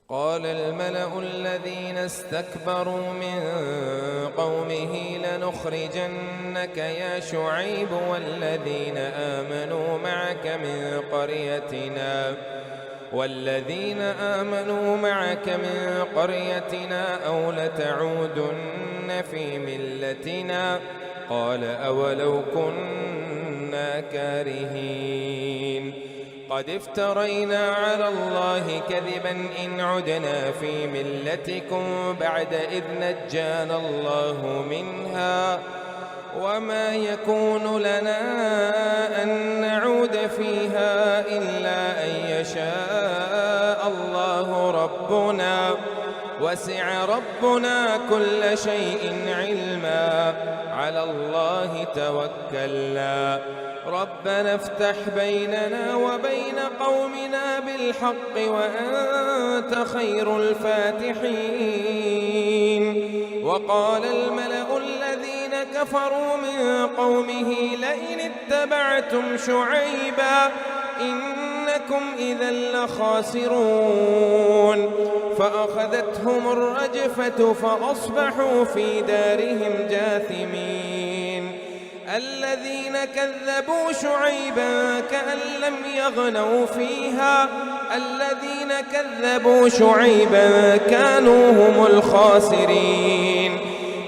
قال الملأ الذين استكبروا من قومه لنخرجنك يا شعيب والذين آمنوا معك من قريتنا أو لتعودن في ملتنا قال أولو كنا كارهين قد افترينا على الله كذبا إن عدنا في ملتكم بعد إذ نجانا الله منها وما يكون لنا أن نعود فيها إلا أن يشاء الله ربنا وسع ربنا كل شيء علما على الله توكلنا ربنا افتح بيننا وبين قومنا بالحق وأنت خير الفاتحين وقال الملأ الذين كفروا من قومه لئن اتبعتم شعيبا إنكم إذا لخاسرون فأخذتهم الرجفة فأصبحوا في دارهم جاثمين الذين كذبوا شعيبا كأن لم يغنوا فيها الذين كذبوا شعيبا كانوا هم الخاسرين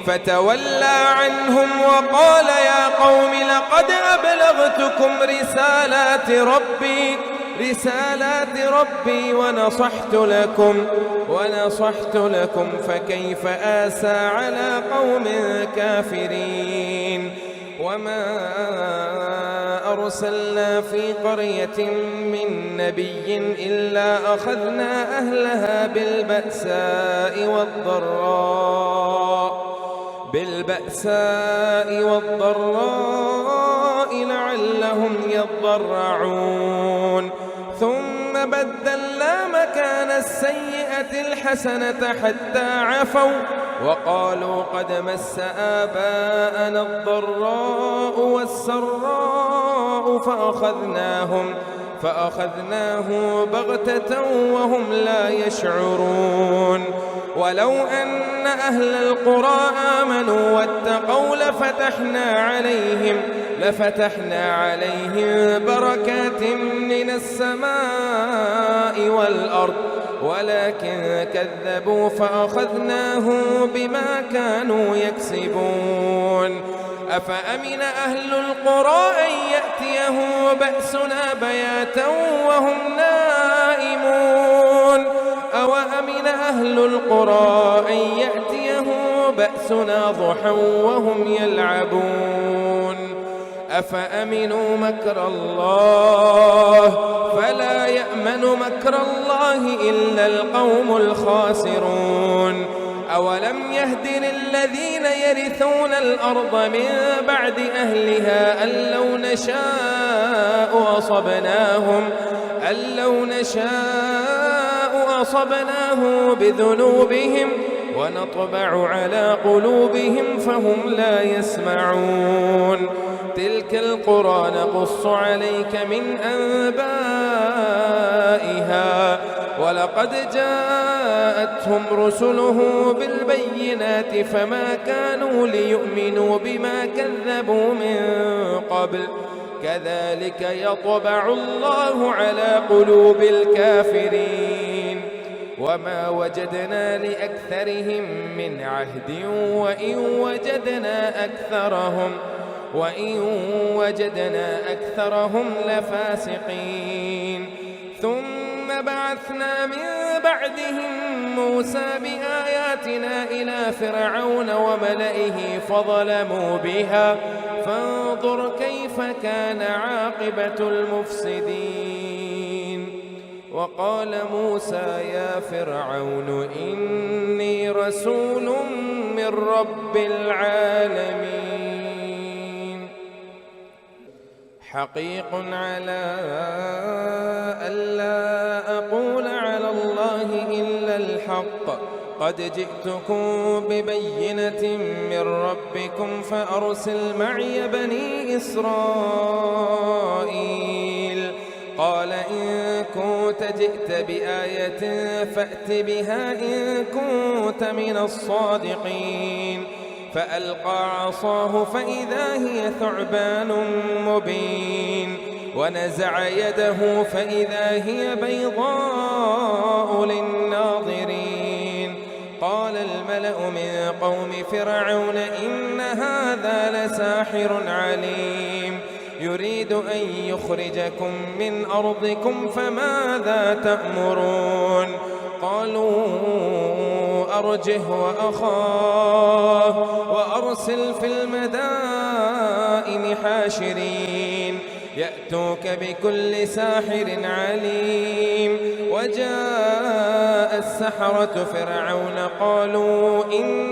فتولى عنهم وقال يا قوم لقد أبلغتكم رسالات ربي ونصحت لكم فكيف آسى على قوم كافرين وما أرسلنا في قرية من نبي إلا أخذنا أهلها بالبأساء والضراء لعلهم يضرعون ثم بدلنا مكان السيئة الحسنة حتى عفوا وقالوا قد مس آباءنا الضراء والسراء فأخذناهم بغتة وهم لا يشعرون ولو أن أهل القرى آمنوا واتقوا لفتحنا عليهم بركات من السماء والأرض ولكن كذبوا فأخذناهم بما كانوا يكسبون أفأمن أهل القرى أن يأتيهم بأسنا بياتا وهم نائمون أوأمن أهل القرى أن يأتيهم بأسنا ضحى وهم يلعبون أفأمنوا مكر الله فلا يأمن مكر الله إلا القوم الخاسرون أولم يهد للذين يرثون الأرض من بعد أهلها أن لو نشاء أصبناه بذنوبهم ونطبع على قلوبهم فهم لا يسمعون تلك القرى نقص عليك من أنبائها ولقد جاءتهم رسله بالبينات فما كانوا ليؤمنوا بما كذبوا من قبل كذلك يطبع الله على قلوب الكافرين وما وجدنا لأكثرهم من عهد وإن وجدنا أكثرهم لفاسقين ثم بعثنا من بعدهم موسى بآياتنا إلى فرعون وملئه فظلموا بها فانظر كيف كان عاقبة المفسدين وقال موسى يا فرعون إني رسول من رب العالمين حقيق على ألا أقول على الله إلا الحق قد جئتكم ببينة من ربكم فأرسل معي بني إسرائيل قال إن كنت جئت بآية فأت بها إن كنت من الصادقين فألقى عصاه فإذا هي ثعبان مبين ونزع يده فإذا هي بيضاء للناظرين قال الملأ من قوم فرعون إن هذا لساحر عليم يريد أن يخرجكم من أرضكم فماذا تأمرون قالوا أرجه وأخاه وأرسل في المدائن حاشرين يأتوك بكل ساحر عليم وجاء السحرة فرعون قالوا إن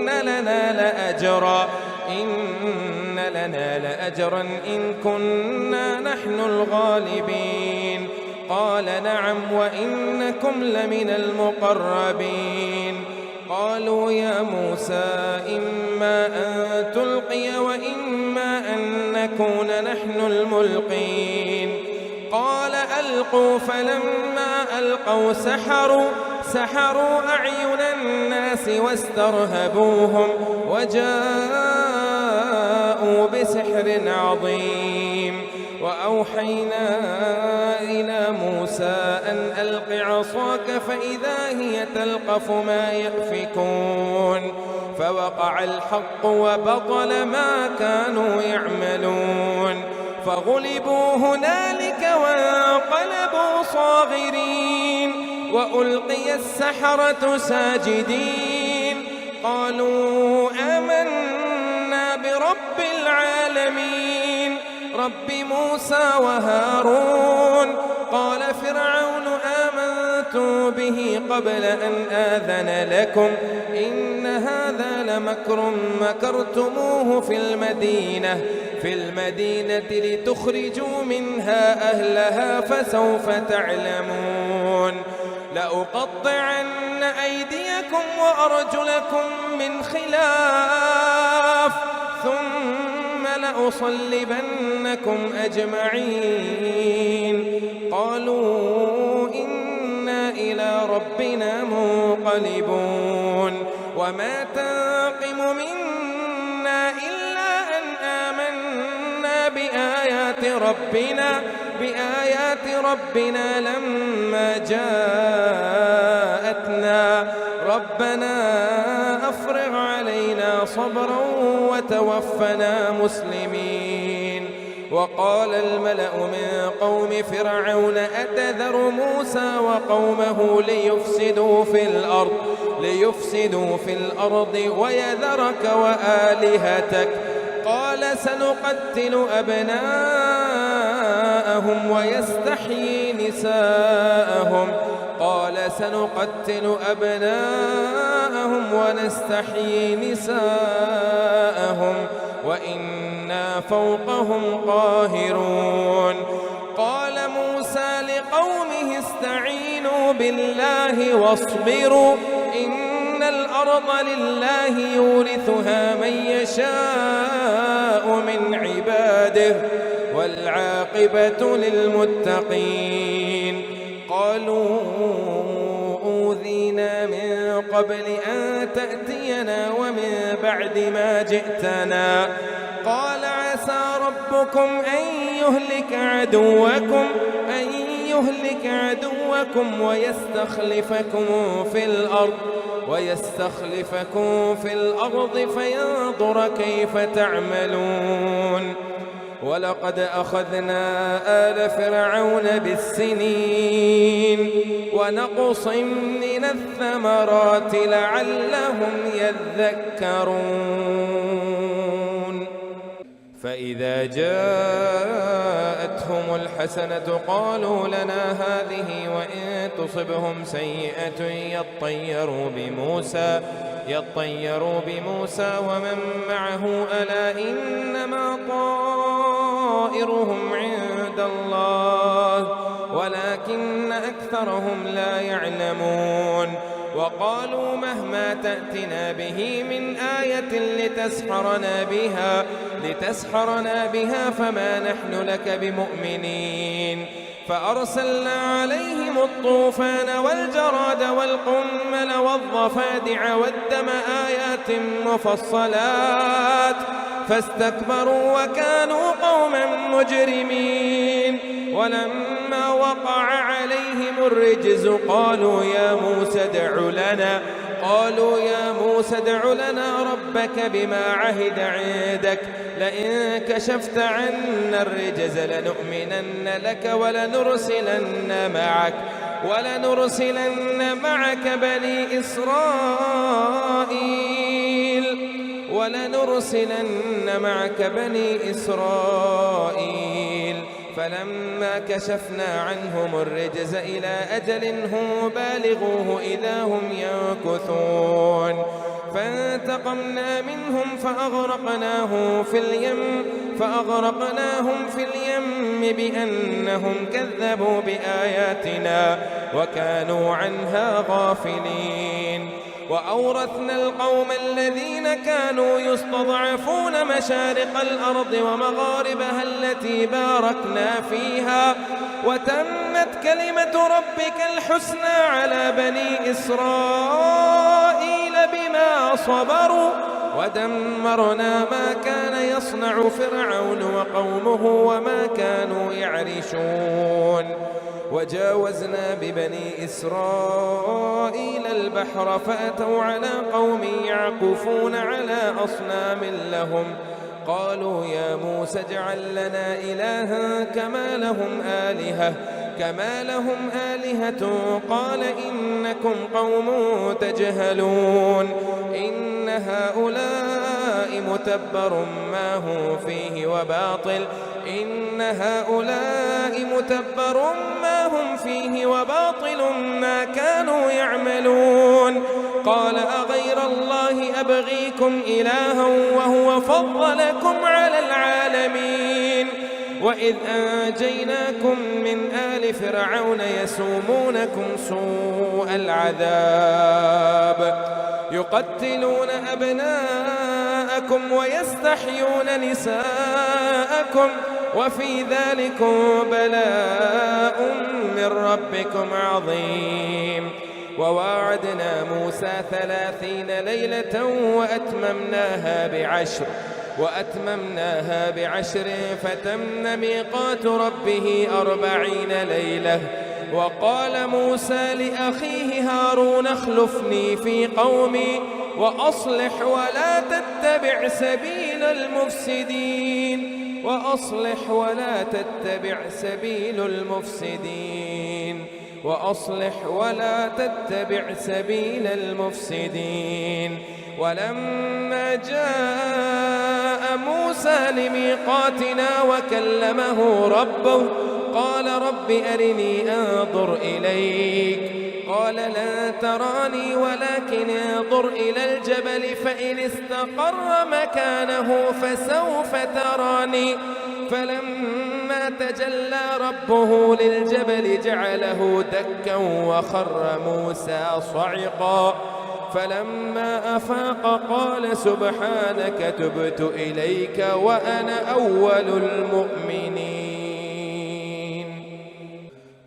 لنا لأجرا إن كنا نحن الغالبين قال نعم وإنكم لمن المقربين قالوا يا موسى إما أن تلقي وإما أن نكون نحن الملقين قال ألقوا فلما ألقوا سحروا أعين الناس واسترهبوهم وجاءوا بسحر عظيم وأوحينا إلى موسى أن ألق عصاك فإذا هي تلقف ما يأفكون فوقع الحق وبطل ما كانوا يعملون فغلبوا هنالك وانقلبوا صاغرين وألقي السحرة ساجدين قالوا آمنا برب العالمين رب موسى وهارون قال فرعون آمنتم به قبل أن آذن لكم إن هذا لمكر مكرتموه في المدينة لتخرجوا منها أهلها فسوف تعلمون لأقطعن أيديكم وأرجلكم من خلاف ثم لأصلبنكم أجمعين قالوا إنا إلى ربنا منقلبون وما تنقم منا إلا أن آمنا بآيات ربنا لما جاءتنا ربنا أفرغ علينا صبرا وتوفنا مسلمين وقال الملأ من قوم فرعون أتذر موسى وقومه ليفسدوا في الأرض ويذرك وآلهتك قال سنقتل أبناءهم ويستحيي نساءهم ونستحيي نساءهم وإنا فوقهم قاهرون قال موسى لقومه استعينوا بالله واصبروا إن الأرض لله يورثها من يشاء من عباده والعاقبة للمتقين قالوا أوذينا من قبل أن تأتينا ومن بعد ما جئتنا قال عسى ربكم أن يهلك عدوكم ويستخلفكم في الأرض فينظر كيف تعملون ولقد أخذنا آل فرعون بالسنين ونقص من الثمرات لعلهم يذكرون فإذا جاءتهم الحسنة قالوا لنا هذه وإن تصبهم سيئة يطيروا بموسى ومن معه ألا إنما طائرهم عند الله ولكن أكثرهم لا يعلمون وقالوا مهما تأتنا به من آية لتسحرنا بها فما نحن لك بمؤمنين فأرسلنا عليهم الطوفان والجراد والقمل والضفادع والدم آيات مفصلات فاستكبروا وكانوا قوما مجرمين. ولما وقع عليهم الرجز قالوا يا موسى ادع لنا ربك بما عهد عندك لئن كشفت عنا الرجز لنؤمنن لك ولنرسلن معك بني إسرائيل فلما كشفنا عنهم الرجز إلى أجل هم بالغوه إذا هم ينكثون فانتقمنا منهم فأغرقناهم في اليم بأنهم كذبوا بآياتنا وكانوا عنها غافلين. وأورثنا القوم الذين كانوا يستضعفون مشارق الأرض ومغاربها التي باركنا فيها وتمت كلمة ربك الحسنى على بني إسرائيل بما صبروا ودمرنا ما كان يصنع فرعون وقومه وما كانوا يعرشون. وجاوزنا ببني إسرائيل البحر فأتوا على قوم يعكفون على أصنام لهم قالوا يا موسى اجعل لنا إلها كما لهم آلهة قال إنكم قوم تجهلون إن هؤلاء متبر ما هم فيه وباطل ما كانوا يعملون. قال أغير الله أبغيكم إلها وهو فضلكم على العالمين وإذ أنجيناكم من آل فرعون يسومونكم سوء العذاب يقتلون أبناءكم ويستحيون نساءكم وفي ذلكم بلاء من ربكم عظيم. وواعدنا موسى 30 ليلة وأتممناها بعشر فتم ميقات ربه 40 ليلة. وقال موسى لأخيه هارون اخلفني في قومي وأصلح ولا تتبع سبيل المفسدين. ولما جاء موسى لميقاتنا وكلمه ربه قال رب أرني أنظر إليك قال لن تراني ولكن انظر إلى الجبل فإن استقر مكانه فسوف تراني فلما تجلى ربه للجبل جعله دكا وخر موسى صعقا فلما أفاق قال سبحانك تبت إليك وأنا أول المؤمنين.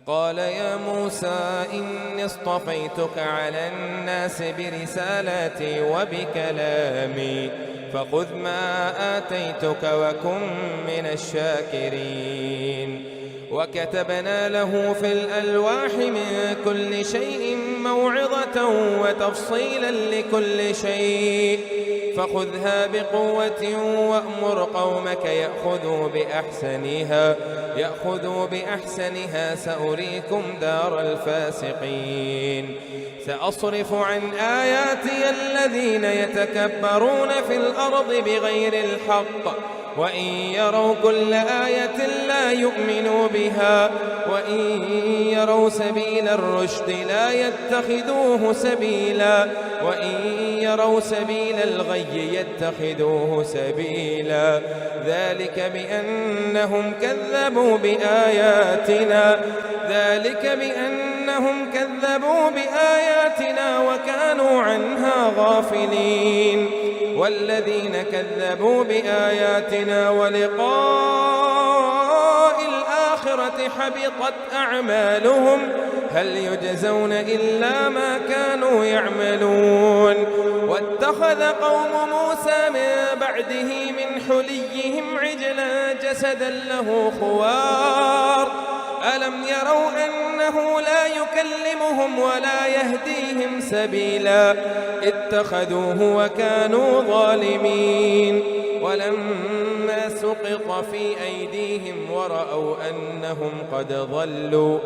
قال يا موسى إني اصطفيتك على الناس برسالاتي وبكلامي فخذ ما آتيتك وكن من الشاكرين. وكتبنا له في الألواح من كل شيء موعظة وتفصيلا لكل شيء فخذها بقوة وأمر قومك يأخذوا بأحسنها سأريكم دار الفاسقين. سأصرف عن آياتي الذين يتكبرون في الأرض بغير الحق وإن يروا كل آية لا يؤمنوا بها وإن يروا سبيل الرشد لا يتخذوه سبيلا وإن يروا سبيل الغي يتخذوه سبيلا ذلك بأنهم كذبوا بآياتنا وكانوا عنها غافلين. والذين كذبوا بآياتنا ولقاء الآخرة الآخرة حبطت أعمالهم هل يجزون إلا ما كانوا يعملون. واتخذ قوم موسى من بعده من حليهم عجلا جسدا له خوار ألم يروا أنه لا يكلمهم ولا يهديهم سبيلا اتخذوه وكانوا ظالمين. ولما سقط في أيديهم ورأوا أنهم قد ضلوا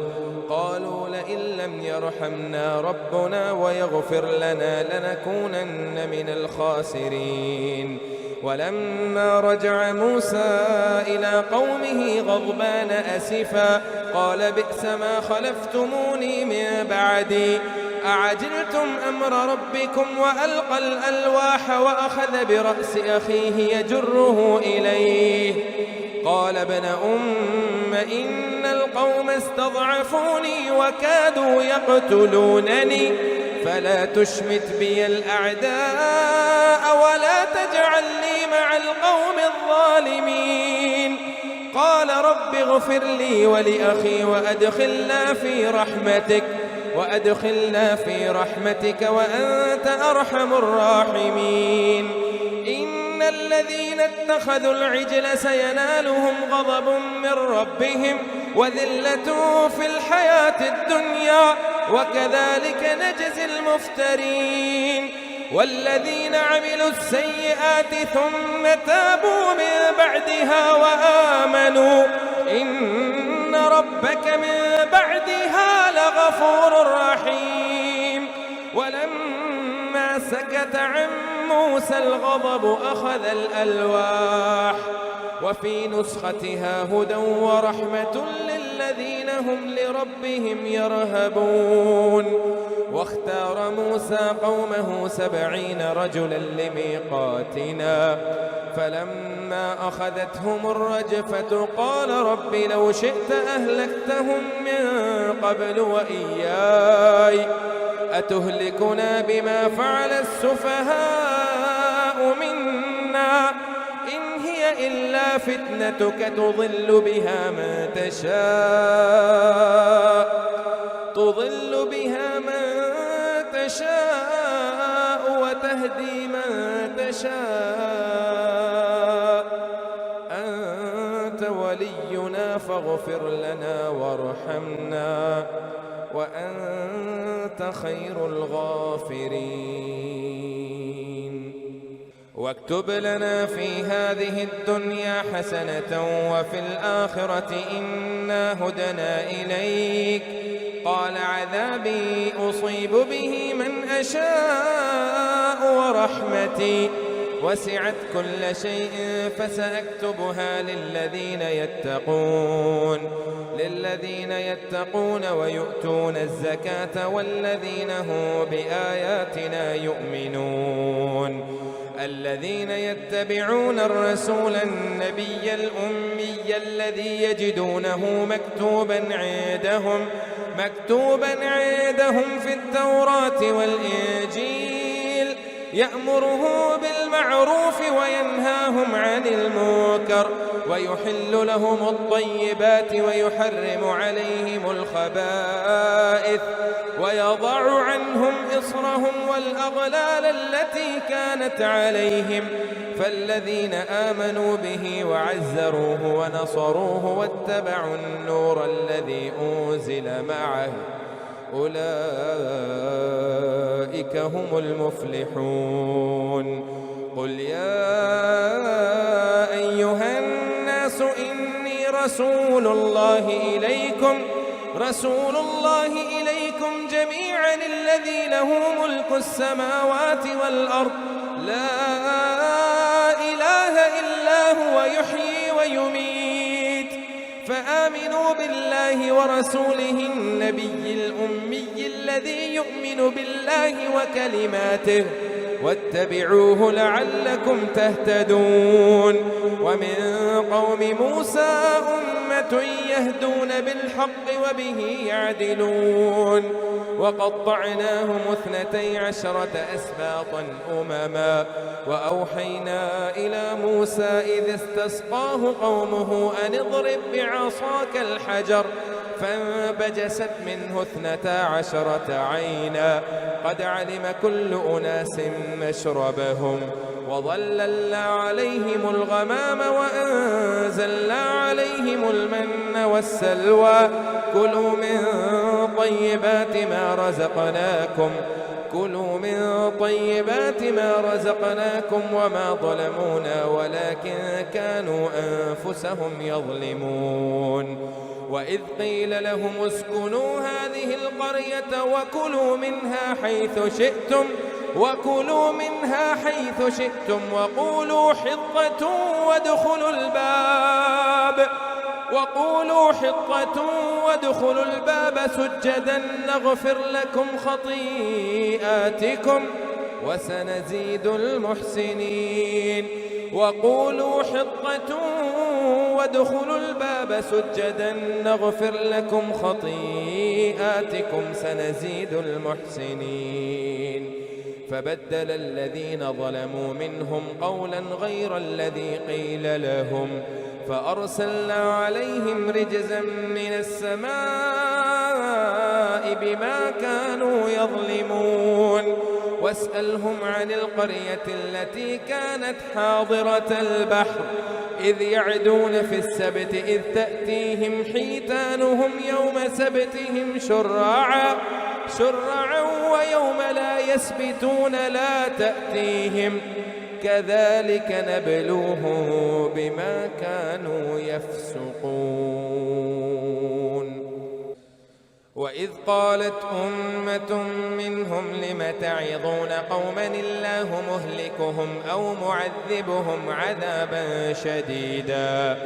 قالوا لئن لم يرحمنا ربنا ويغفر لنا لنكونن من الخاسرين. ولما رجع موسى إلى قومه غضبان أسفا قال بئس ما خلفتموني من بعدي أعجلتم أمر ربكم وألقى الألواح وأخذ برأس أخيه يجره إليه قال ابن أم إن القوم استضعفوني وكادوا يقتلونني فلا تشمت بي الأعداء ولا تجعلني مع القوم الظالمين. قال رب اغفر لي ولأخي وأدخلنا في رحمتك وأنت أرحم الراحمين. إن الذين اتخذوا العجل سينالهم غضب من ربهم وذلة في الحياة الدنيا وكذلك نجزي المفترين. والذين عملوا السيئات ثم تابوا من بعدها وآمنوا إن ربك من بعدها لغفور رحيم. ولما سكت عن موسى الغضب أخذ الألواح وفي نسختها هدى ورحمة للذين هم لربهم يرهبون. واختار موسى قومه 70 رجلا لميقاتنا فلما أخذتهم الرجفة قال رب لو شئت أهلكتهم من قبل وإياي أتهلكنا بما فعل السفهاء منا إن هي إلا فتنتك تضل بها من تشاء وتهدي من تشاء أنت ولينا فاغفر لنا وارحمنا وأنت خير الغافرين. واكتب لنا في هذه الدنيا حسنة وفي الآخرة إنا هدنا إليك قال عذابي أصيب به من أشاء ورحمتي وسعت كل شيء فسأكتبها للذين يتقون ويؤتون الزكاة والذين هم بآياتنا يؤمنون. الذين يتبعون الرسول النبي الأمي الذي يجدونه مكتوبا عندهم في التوراة والإنجيل يأمره بالمعروف وينهاهم عن المنكر ويحل لهم الطيبات ويحرم عليهم الخبائث ويضع عنهم إصرهم والأغلال التي كانت عليهم فالذين آمنوا به وعزروه ونصروه واتبعوا النور الذي أنزل معه أولئك هم المفلحون. قل يا أيها الناس إني رسول الله إليكم جميعا الذي له ملك السماوات والأرض لا إله إلا هو يحيي ويميت فآمنوا بالله ورسوله النبي الأمي الذي يؤمن بالله وكلماته واتبعوه لعلكم تهتدون. ومن قوم موسى طائفة يهدون بالحق وبه يعدلون وقطعناهم 12 أسباطا أمما وأوحينا إلى موسى إذ استسقاه قومه أن اضرب بعصاك الحجر فانبجست منه 12 عينا قد علم كل أناس مشربهم وظللنا عليهم الغمام وأنزلنا عليهم المن والسلوى كلوا من طيبات ما رزقناكم وما ظلمونا ولكن كانوا أنفسهم يظلمون وإذ قيل لهم اسكنوا هذه القرية وكلوا منها حيث شئتم وقولوا حطة وادخلوا الباب سجدا نغفر لكم خطيئاتكم وسنزيد المحسنين وقولوا حطة وادخلوا الباب سجدا نغفر لكم خطيئاتكم سنزيد المحسنين فبدل الذين ظلموا منهم قولا غير الذي قيل لهم فأرسلنا عليهم رجزا من السماء بما كانوا يظلمون واسألهم عن القرية التي كانت حاضرة البحر إذ يعدون في السبت إذ تأتيهم حيتانهم يوم سبتهم شرعا ويوم لا يسبتون لا تأتيهم كذلك نبلوهم بما كانوا يفسقون وإذ قالت أمة منهم لم تعظون قوما الله مهلكهم أو معذبهم عذابا شديدا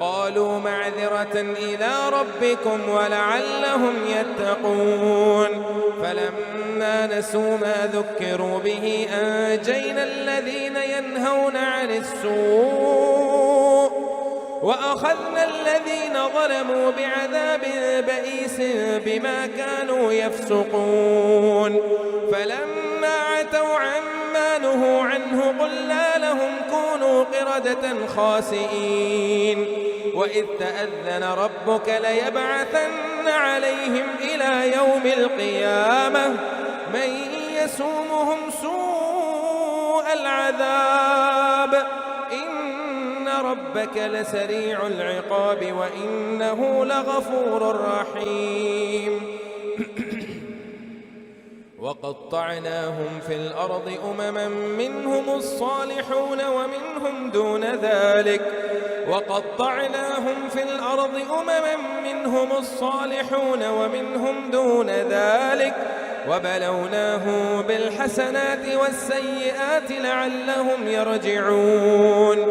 قالوا معذرة إلى ربكم ولعلهم يتقون فلما نسوا ما ذكروا به أنجينا الذين ينهون عن السوء وأخذنا الذين ظلموا بعذاب بئيس بما كانوا يفسقون فلما عتوا عما نهوا عنه قلنا لهم كونوا قردة خاسئين وإذ تأذن ربك ليبعثن عليهم إلى يوم القيامة من يسومهم سوء العذاب إن ربك لسريع العقاب وإنه لغفور رحيم وقطعناهم في الأرض أمما منهم الصالحون ومنهم دون ذلك وبلوناهم بالحسنات والسيئات لعلهم يرجعون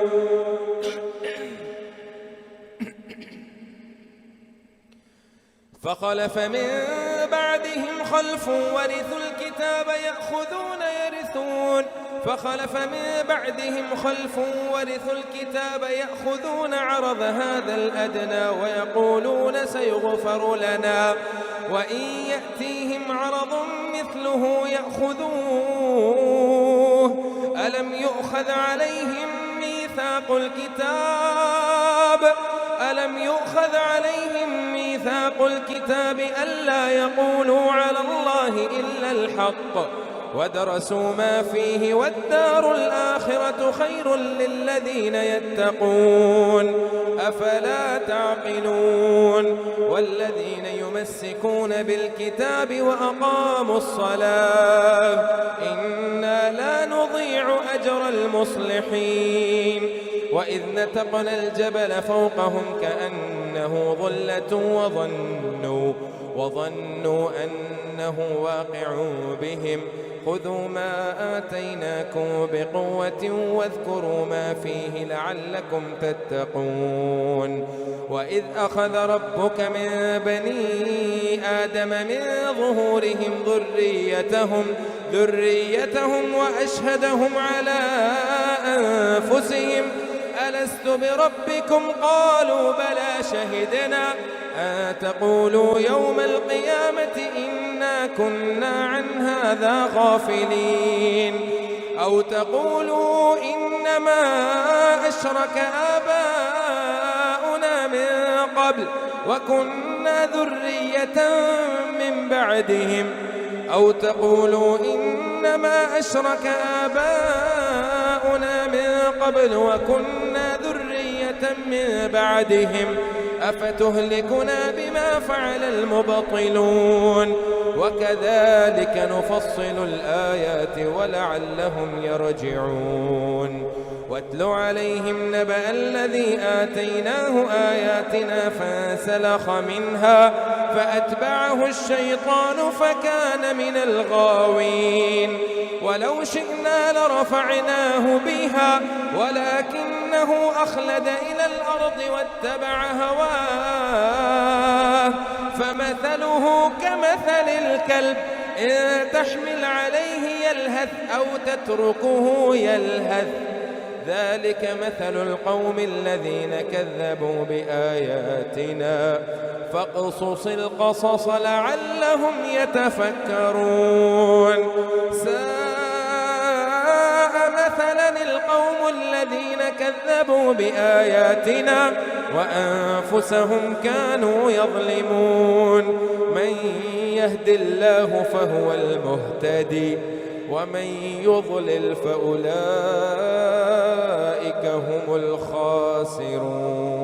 فخلف من بعدهم خلف ورثوا الكتاب يأخذون عرض هذا الأدنى ويقولون سيغفر لنا وإن يأتيهم عرض مثله يأخذوه ألم يؤخذ عليهم ميثاق الكتاب ألا يقولوا على الله إلا الحق ودرسوا ما فيه والدار الآخرة خير للذين يتقون أفلا تعقلون والذين يمسكون بالكتاب وأقاموا الصلاة إنا لا نضيع أجر المصلحين وإذ نتقنا الجبل فوقهم كأنه ظلة وظنوا أنه واقع بهم خذوا ما آتيناكم بقوة واذكروا ما فيه لعلكم تتقون وإذ أخذ ربك من بني آدم من ظهورهم ذريتهم وأشهدهم على ألست بربكم قالوا بلى شهدنا أن تقولوا يوم القيامة إنا كنا عن هذا غافلين أو تقولوا إنما أشرك آباؤنا من قبل وكنا ذرية من بعدهم أو تقولوا إنما أشرك آباؤنا من قبل وكنا ذرية من بعدهم أفتهلكنا بما فعل المبطلون وكذلك نفصل الآيات ولعلهم يرجعون واتل عليهم نبأ الذي آتيناه آياتنا فانسلخ منها فأتبعه الشيطان فكان من الغاوين ولو شئنا لرفعناه بها ولكنه أخلد إلى الأرض واتبع هواه فمثله كمثل الكلب إن تحمل عليه يلهث أو تتركه يلهث ذلك مثل القوم الذين كذبوا بآياتنا فاقصص القصص لعلهم يتفكرون ساء مثلا القوم الذين كذبوا بآياتنا وأنفسهم كانوا يظلمون من يهد الله فهو المهتدي ومن يضلل فأولئك هم الخاسرون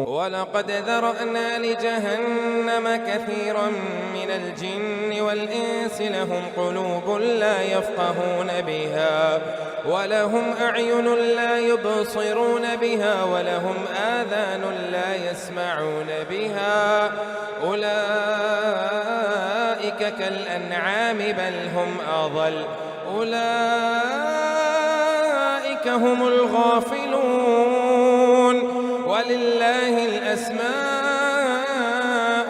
ولقد ذرأنا لجهنم كثيرا من الجن والإنس لهم قلوب لا يفقهون بها ولهم أعين لا يبصرون بها ولهم آذان لا يسمعون بها أولئك كالأنعام بل هم أضل أولئك هم الغافلون ولله الأسماء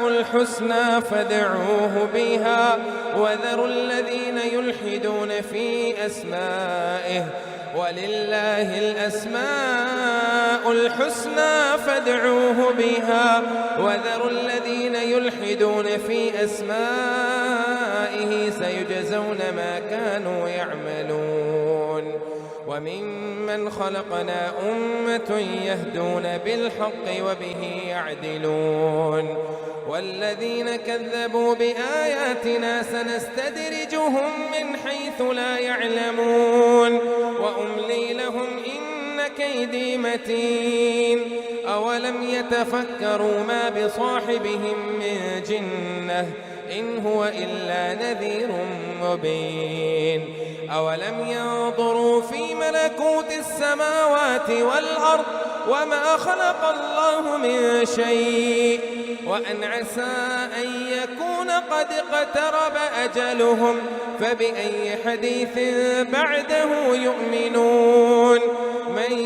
الحسنى فادعوه بها وذروا الذين يلحدون في أسمائه ولله الأسماء الحسنى فادعوه بها وذروا الذين يلحدون في أسمائه سيجزون ما كانوا يعملون وممن خلقنا أمة يهدون بالحق وبه يعدلون والذين كذبوا بآياتنا سنستدرجهم من حيث لا يعلمون وأملي لهم إن كيدي متين أولم يتفكروا ما بصاحبهم من جنة إن هو إلا نذير مبين أولم ينظروا في ملكوت السماوات والأرض وما خلق الله من شيء وأن عسى أن يكون قد اقترب أجلهم فبأي حديث بعده يؤمنون من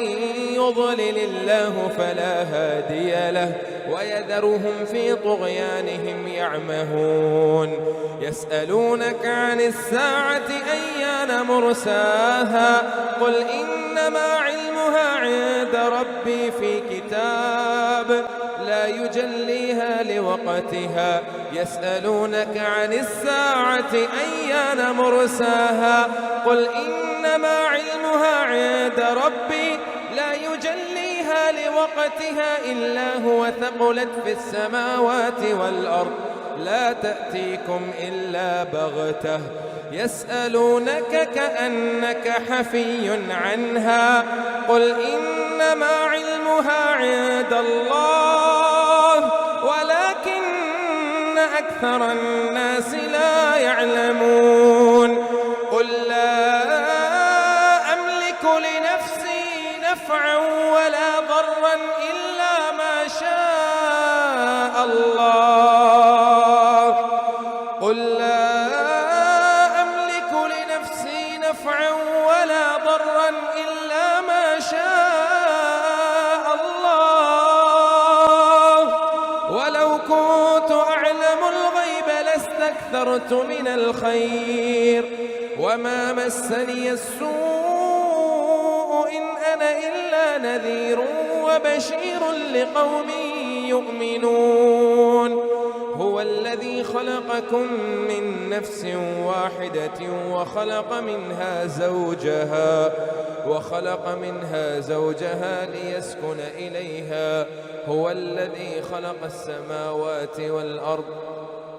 يضلل الله فلا هادي له ويذرهم في طغيانهم يعمهون يسألونك عن الساعة أيان مرساها قل إنما علمها عند ربي في كتاب لا يجليها لوقتها يسألونك عن الساعة أيان مرساها قل إنما علمها عند ربي لا يجليها لوقتها إلا هو ثقلت في السماوات والأرض لا تأتيكم إلا بغتة يسألونك كأنك حفي عنها قل إنما علمها عند الله ولكن أكثر الناس لا يعلمون قل لا أملك لنفسي نفعا ولا ضرا إلا ما شاء الله قل لا أملك لنفسي نفعا ولا ضرا إلا ما شاء الله ولو كنت أعلم الغيب لاستكثرت من الخير وما مسني السوء إن أنا إلا نذير وبشير لقوم يؤمنون. هو الذي خلقكم من نفس واحدة وخلق منها زوجها ليسكن إليها. هو الذي خلق السماوات والأرض.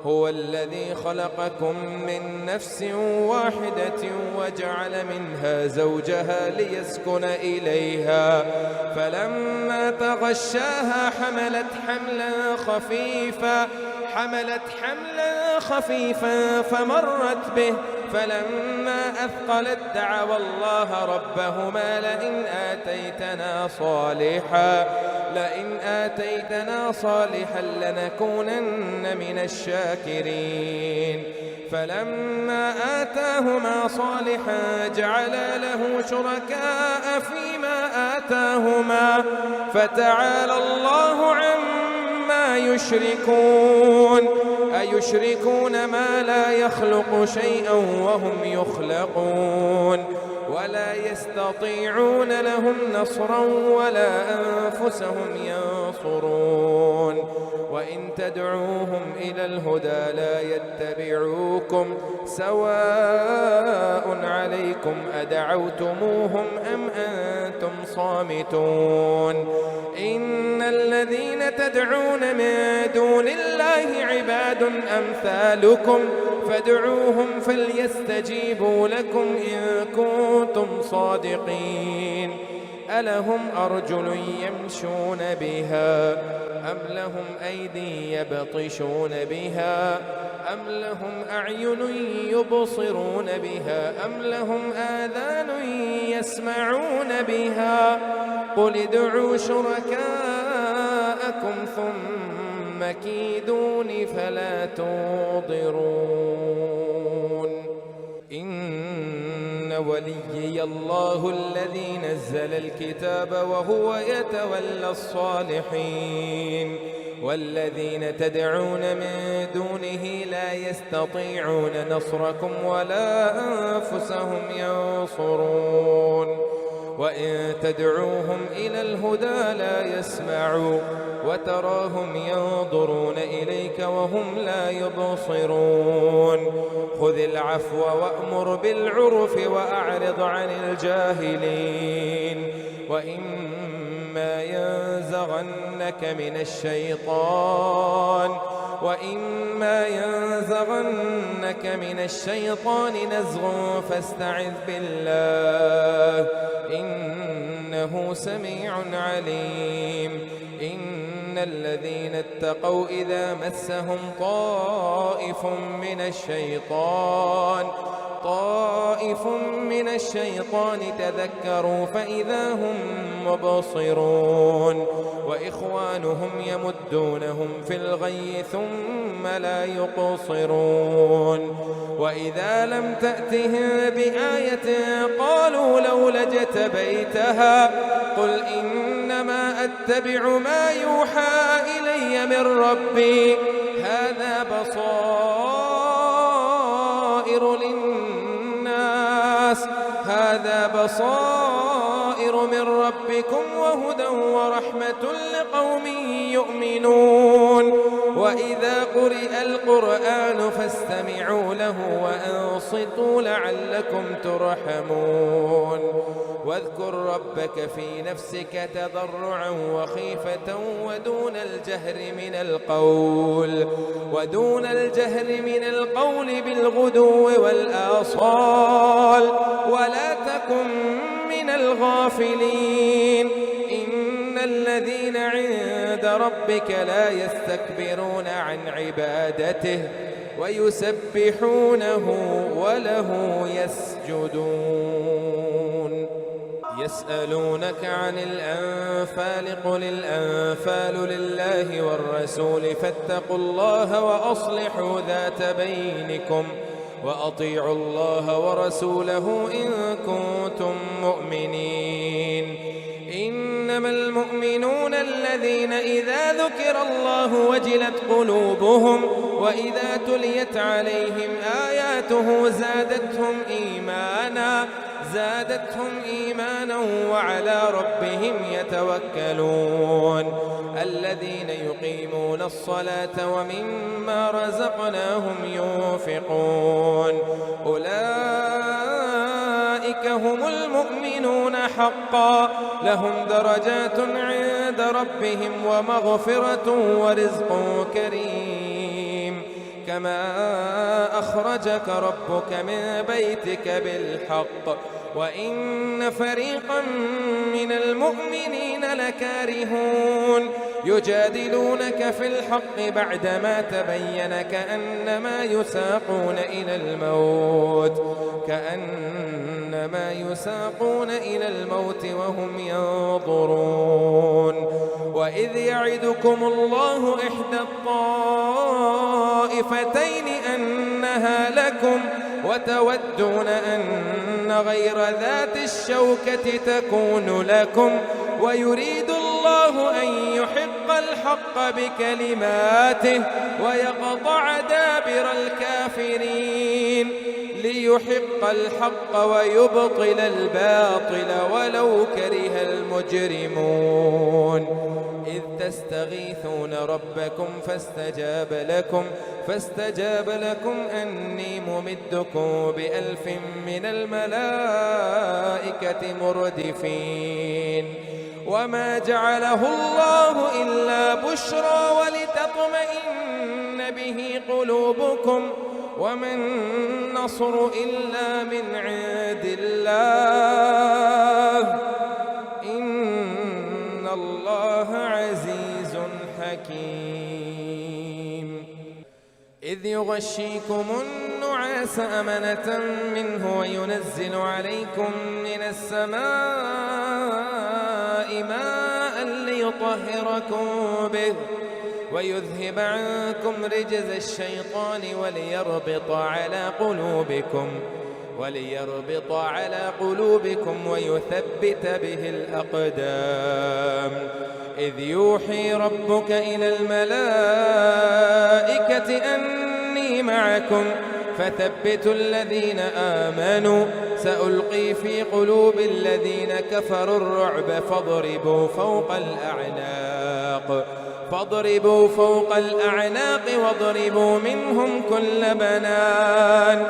هو الذي خلقكم من نفس واحدة وجعل منها زوجها ليسكن إليها، فلما تغشاها حملت حملا خفيفا فمرت به، فلما أثقلت دعوا الله ربهما لئن آتيتنا صالحا لنكونن من الشاكرين. فلما آتاهما صالحا جعلا له شركاء فيما آتاهما فتعالى الله عما يشركون. أيشركون ما لا يخلق شيئا وهم يخلقون ولا يستطيعون لهم نصرا ولا أنفسهم ينصرون. وإن تدعوهم إلى الهدى لا يتبعوكم سواء عليكم أدعوتموهم أم أنتم صامتون. إن الذين تدعون من دون الله عباد أمثالكم فادعوهم فليستجيبوا لكم إن كنتم صادقين. ألهم أرجل يمشون بها أم لهم أيدي يبطشون بها أم لهم أعين يبصرون بها أم لهم آذان يسمعون بها قل ادعوا شركاءكم ثم كيدون فلا تنظرون. إن وليي الله الذي نزل الكتاب وهو يتولى الصالحين. والذين تدعون من دونه لا يستطيعون نصركم ولا أنفسهم ينصرون. وإن تدعوهم إلى الهدى لا يسمعوا وتراهم ينظرون إليك وهم لا يبصرون. خذ العفو وأمر بالعرف وأعرض عن الجاهلين. وإما ينزغنك من الشيطان نزغ فاستعذ بالله إنه سميع عليم. إن الذين اتقوا إذا مسهم طائف من الشيطان تذكروا فإذا هم مبصرون. وإخوانهم يمدونهم في الغي ثم لا يقصرون. وإذا لم تأتهم بآية قالوا لولا اجتبيتها قل إنما أتبع ما يوحى إلي من ربي هذا بصائر من ربكم وهدى ورحمة لقوم يؤمنون. وإذا قرئ القرآن فاستمعوا له وأنصتوا لعلكم ترحمون. واذكر ربك في نفسك تضرعا وخيفة ودون الجهر من القول بالغدو والآصال ولا تكن من الغافلين. إن الذين عند ربك لا يستكبرون عن عبادته ويسبحونه وله يسجدون. يسألونك عن الأنفال قل الأنفال لله والرسول فاتقوا الله وأصلحوا ذات بينكم وأطيعوا الله ورسوله إن كنتم مؤمنين. إن إنما المؤمنون الذين إذا ذكر الله وجلت قلوبهم وإذا تليت عليهم آياته زادتهم إيمانا وعلى ربهم يتوكلون الذين يقيمون الصلاة ومما رزقناهم ينفقون أولئك هم المؤمنون حقا لهم درجات عند ربهم ومغفرة ورزق كريم كما أخرجك ربك من بيتك بالحق وإن فريقا من المؤمنين لكارهون يجادلونك في الحق بعدما تبين كأنما يساقون إلى الموت وهم ينظرون وإذ يعدكم الله إحدى الطائفتين أنها لكم وتودون أن غير ذات الشوكة تكون لكم ويريد الله أن يحق الحق بكلماته ويقطع دابر الكافرين ليحق الحق ويبطل الباطل ولو كره المجرمون إذ تستغيثون ربكم فاستجاب لكم أني ممدكم ب1000 من الملائكة مردفين وما جعله الله إلا بشرى ولتطمئن به قلوبكم وما النصر إلا من عند الله إن الله عزيز حكيم إذ يغشيكم النعاس أمنة منه وينزل عليكم من السماء ماء ليطهركم به ويذهب عنكم رجز الشيطان وليربط على قلوبكم ويثبت به الأقدام إذ يوحي ربك إلى الملائكة أني معكم فثبتوا الذين آمنوا سألقي في قلوب الذين كفروا الرعب فاضربوا فوق الأعناق واضربوا منهم كل بنان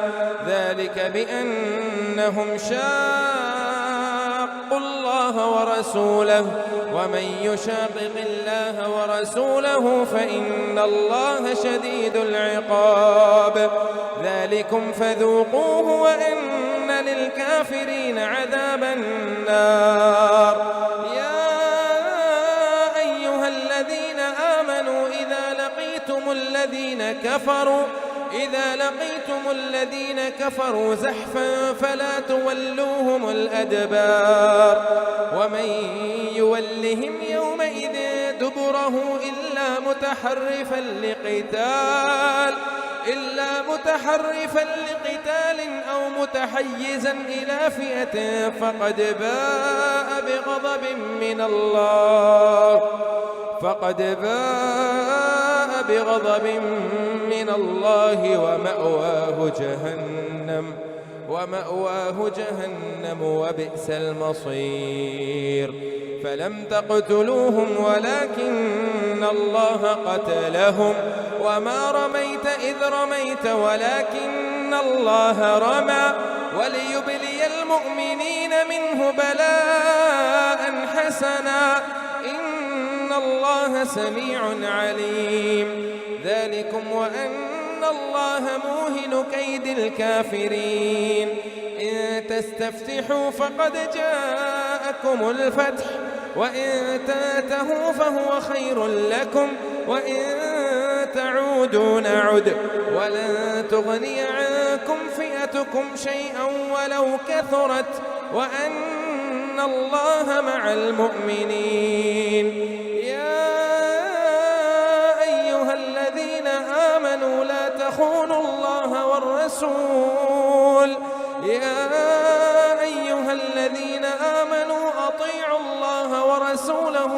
ذلك بأنهم شاقوا الله ورسوله ومن يشاقق الله ورسوله فإن الله شديد العقاب ذلكم فذوقوه وأن للكافرين عذاب النار إذا لقيتم الذين كفروا زحفا فلا تولوهم الأدبار ومن يولهم يومئذ دبره إلا متحرفا لقتال أو متحيزا إلى فئة فقد باء بغضب من الله ومأواه جهنم وبئس المصير فلم تقتلوهم ولكن الله قتلهم وما رميت إذ رميت ولكن الله رمى وليبلي المؤمنين منه بلاء حسنا إن الله سميع عليم ذلكم وأن الله موهن كيد الكافرين إن تستفتحوا فقد جاءكم الفتح وإن تنتهوا فهو خير لكم وإن تعودوا نعد ولن تغني عنكم فئتكم شيئا ولو كثرت وأن الله مع المؤمنين يا أيها الذين آمنوا لا تخونوا الله والرسول يا أيها الذين آمنوا أطيعوا الله ورسوله ورسوله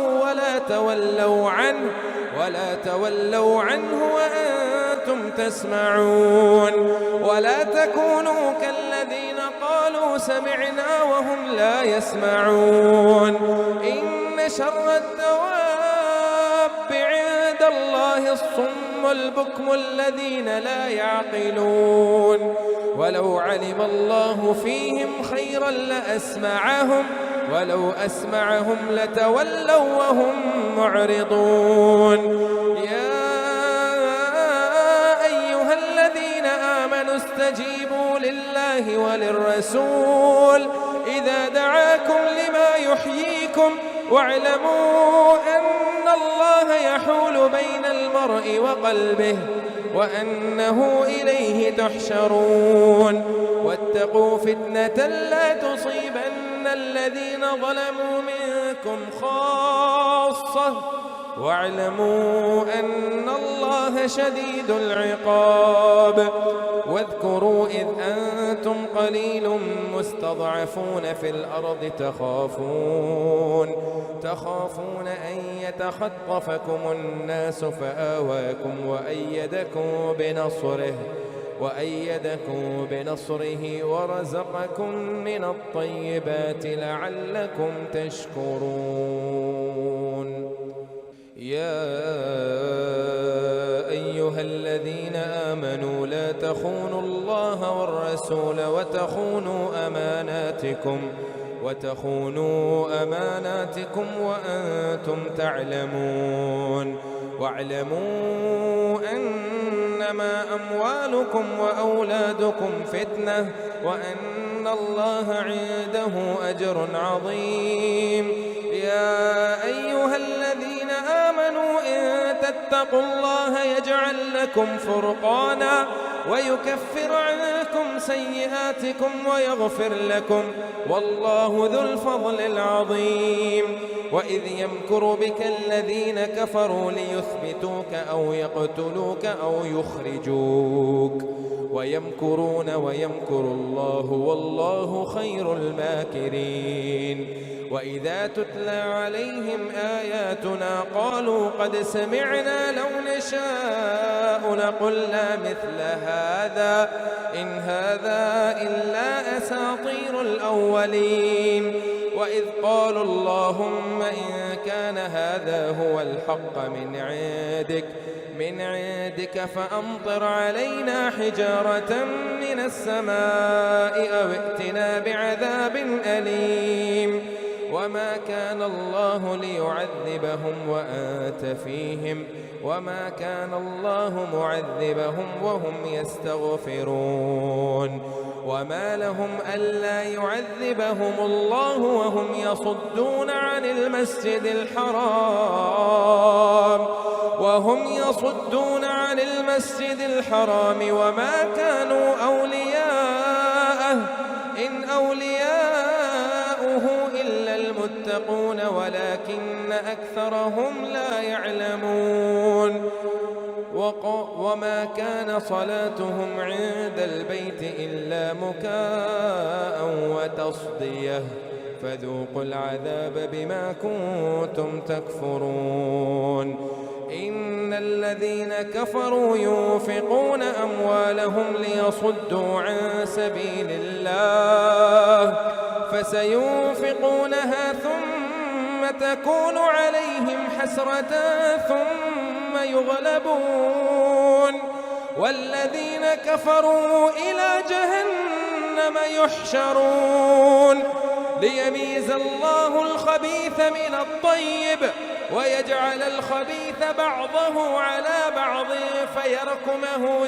ولا تولوا عنه وأنتم تسمعون. ولا تكونوا كالذين قالوا سمعنا وهم لا يسمعون. إن شر الدواب عند الله الصم البكم الذين لا يعقلون. ولو علم الله فيهم خيرا لأسمعهم ولو أسمعهم لتولوا وهم معرضون. يا أيها الذين آمنوا استجيبوا لله وللرسول إذا دعاكم لما يحييكم واعلموا أن الله يحول بين المرء وقلبه وأنه إليه تحشرون. واتقوا فتنة لا تصيبن الذين ظلموا منكم خاصة واعلموا أن الله شديد العقاب. واذكروا إذ أنتم قليل مستضعفون في الأرض تخافون أن يتخطفكم الناس فآواكم وأيدكم بنصره ورزقكم من الطيبات لعلكم تشكرون. يا أيها الذين آمنوا لا تخونوا الله والرسول وتخونوا أماناتكم وأنتم تعلمون. واعلموا أنما أموالكم وأولادكم فتنة وأن الله عنده أجر عظيم. يا أيها الذين آمنوا إن تتقوا الله يجعل لكم فرقانا ويكفر عنكم سيئاتكم ويغفر لكم والله ذو الفضل العظيم. وإذ يمكر بك الذين كفروا ليثبتوك أو يقتلوك أو يخرجوك ويمكرون ويمكر الله والله خير الماكرين. وإذا تتلى عليهم آياتنا قالوا قد سمعنا لو نشاء لقلنا مثل هذا إن هذا إلا أساطير الأولين. وإذ قالوا اللهم إن كان هذا هو الحق من عندك فأمطر علينا حجارة من السماء أو ائتنا بعذاب أليم. وما كان الله ليعذبهم وأنت فيهم وما كان الله معذبهم وهم يستغفرون. وما لهم ألا يعذبهم الله وهم يصدون عن المسجد الحرام وما كانوا أولياءه إن أولياؤه إلا المتقون ولكن أكثرهم لا يعلمون. وما كان صلاتهم عند البيت إلا مكاء وتصدية فذوقوا العذاب بما كنتم تكفرون. إن الذين كفروا ينفقون أموالهم ليصدوا عن سبيل الله فسينفقونها ثم تكون عليهم حسرة ثم يغلبون والذين كفروا إلى جهنم يحشرون ليميز الله الخبيث من الطيب ويجعل الخبيث بعضه على بعض فيركمه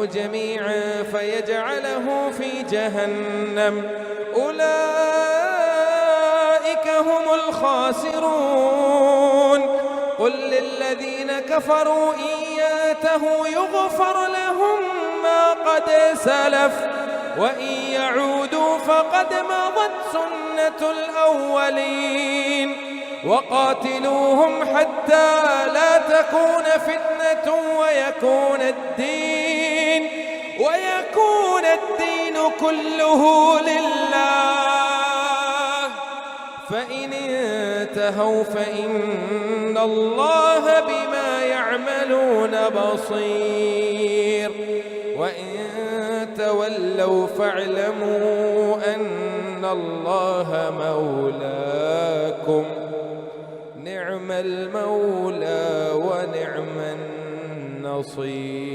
جميعا فيجعله في جهنم أولئك هم الخاسرون. قل للذين كفروا إن ينتهوا يغفر لهم ما قد سلف وإن يعودوا فقد مضت سنة الأولين وقاتلوهم حتى لا تكون فتنة ويكون الدين كله لله. فإن انتهوا فإن الله بما يعملون بصير وإن تولوا فاعلموا أن الله مولاكم نعم المولى ونعم النصير.